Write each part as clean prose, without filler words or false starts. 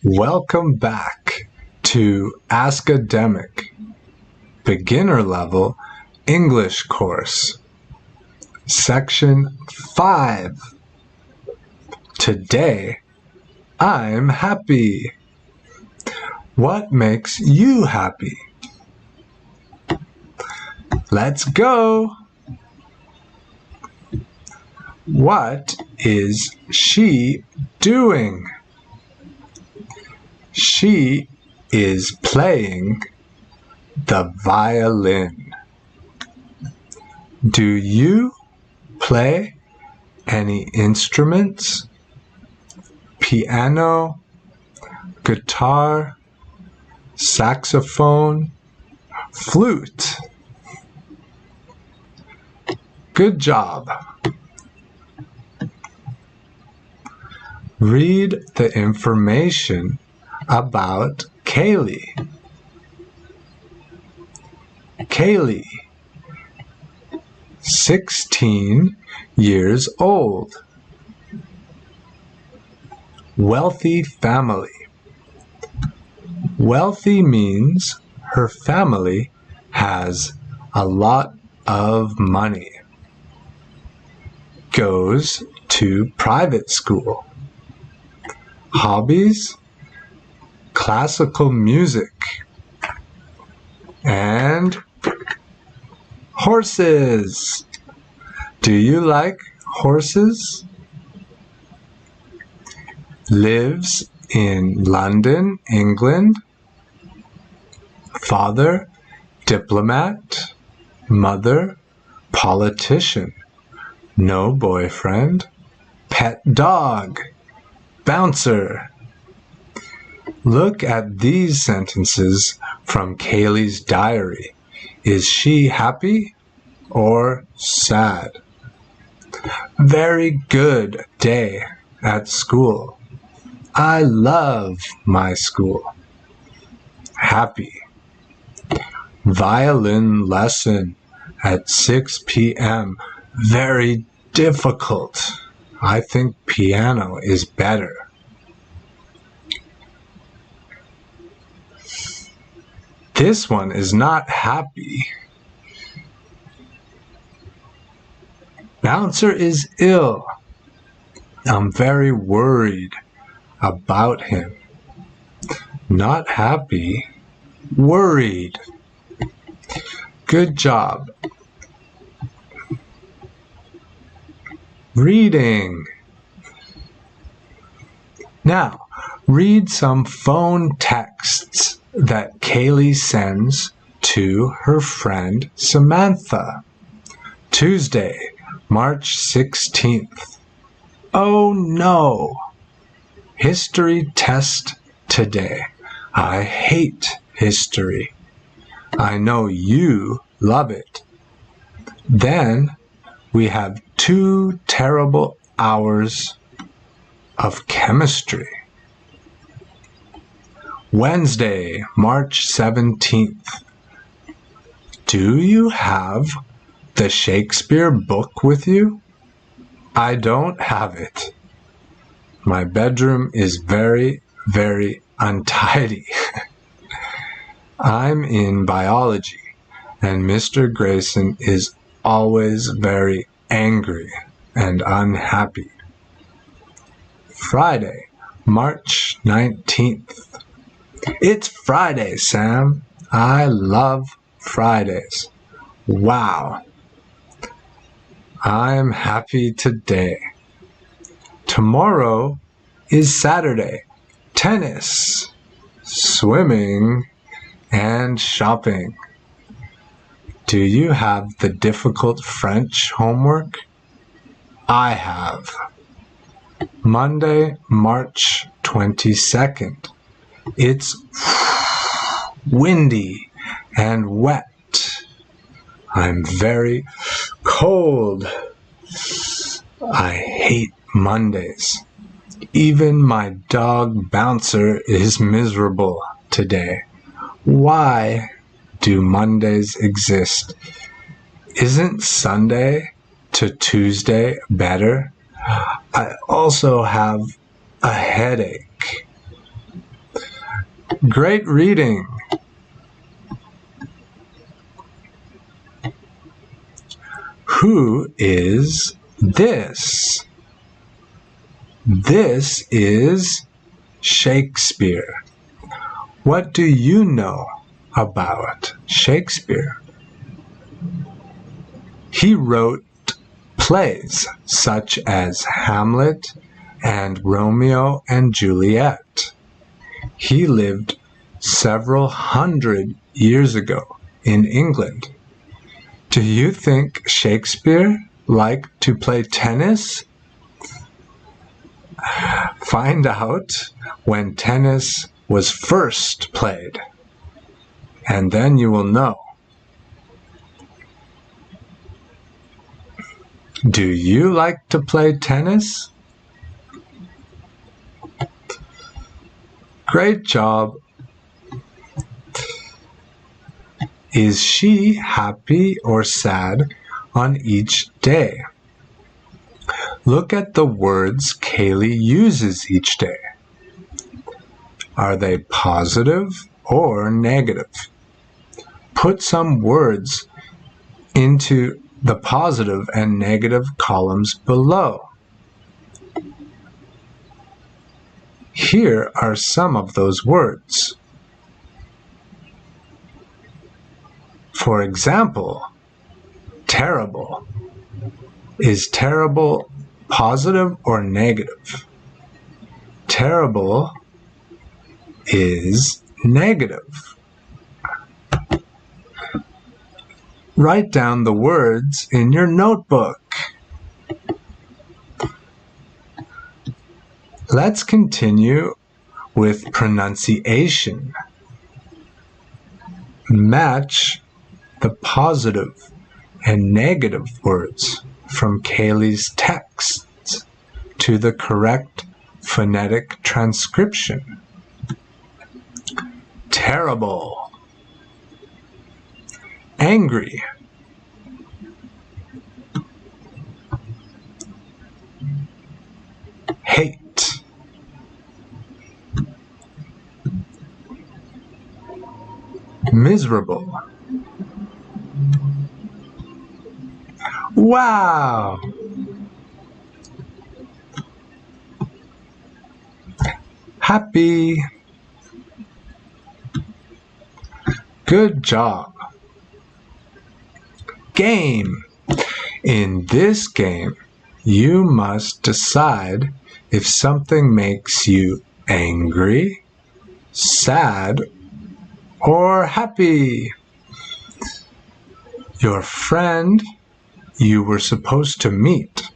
Welcome back to Askademic Beginner Level English Course, Section 5. Today, I'm happy. What makes you happy? Let's go! What is she doing? She is playing the violin. Do you play any instruments? Piano, guitar, saxophone, flute. Good job. Read the information about Kaylee. Kaylee, 16 years old. Wealthy family. Wealthy means her family has a lot of money. Goes to private school. Hobbies? Classical music and horses. Do you like horses? Lives in London, England. Father, diplomat. Mother, politician. No boyfriend. Pet dog. Bouncer. Look at these sentences from Kaylee's diary. Is she happy or sad? Very good day at school. I love my school. Happy. Violin lesson at 6 p.m. Very difficult. I think piano is better. This one is not happy. Bouncer is ill. I'm very worried about him. Not happy, worried. Good job. Reading. Now, read some phone texts that Kaylee sends to her friend Samantha. Tuesday, March 16th. Oh no! History test today. I hate history. I know you love it. Then we have 2 terrible hours of chemistry. Wednesday, March 17th. Do you have the Shakespeare book with you? I don't have it. My bedroom is very, very untidy. I'm in biology, and Mr. Grayson is always very angry and unhappy. Friday, March 19th. It's Friday, Sam. I love Fridays. Wow. I'm happy today. Tomorrow is Saturday. Tennis, swimming, and shopping. Do you have the difficult French homework? I have. Monday, March 22nd. It's windy and wet. I'm very cold. I hate Mondays. Even my dog Bouncer is miserable today. Why do Mondays exist? Isn't Sunday to Tuesday better? I also have a headache. Great reading. Who is this? This is Shakespeare. What do you know about Shakespeare? He wrote plays such as Hamlet and Romeo and Juliet. He lived several hundred years ago in England. Do you think Shakespeare liked to play tennis? Find out when tennis was first played, and then you will know. Do you like to play tennis? Great job. Is she happy or sad on each day? Look at the words Kaylee uses each day. Are they positive or negative? Put some words into the positive and negative columns below. Here are some of those words. For example, terrible. Is terrible positive or negative? Terrible is negative. Write down the words in your notebook. Let's continue with pronunciation. Match the positive and negative words from Kaylee's texts to the correct phonetic transcription. Terrible. Angry. Hate. Miserable. Wow! Happy. Good job. Game. In this game, you must decide if something makes you angry, sad, or happy. Your friend you were supposed to meet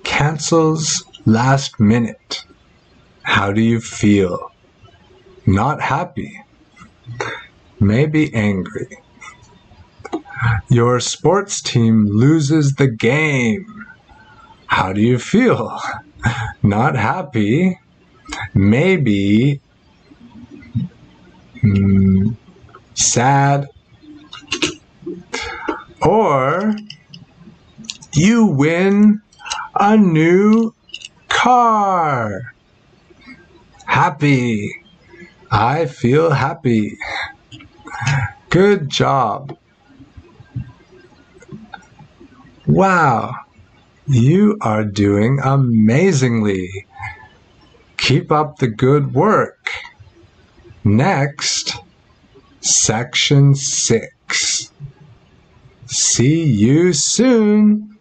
cancels last minute. How do you feel? Not happy. Maybe angry. Your sports team loses the game. How do you feel? Not happy. Maybe sad. Or you win a new car. Happy. I feel happy. Good job. Wow, you are doing amazingly. Keep up the good work. Next, section 6. See you soon.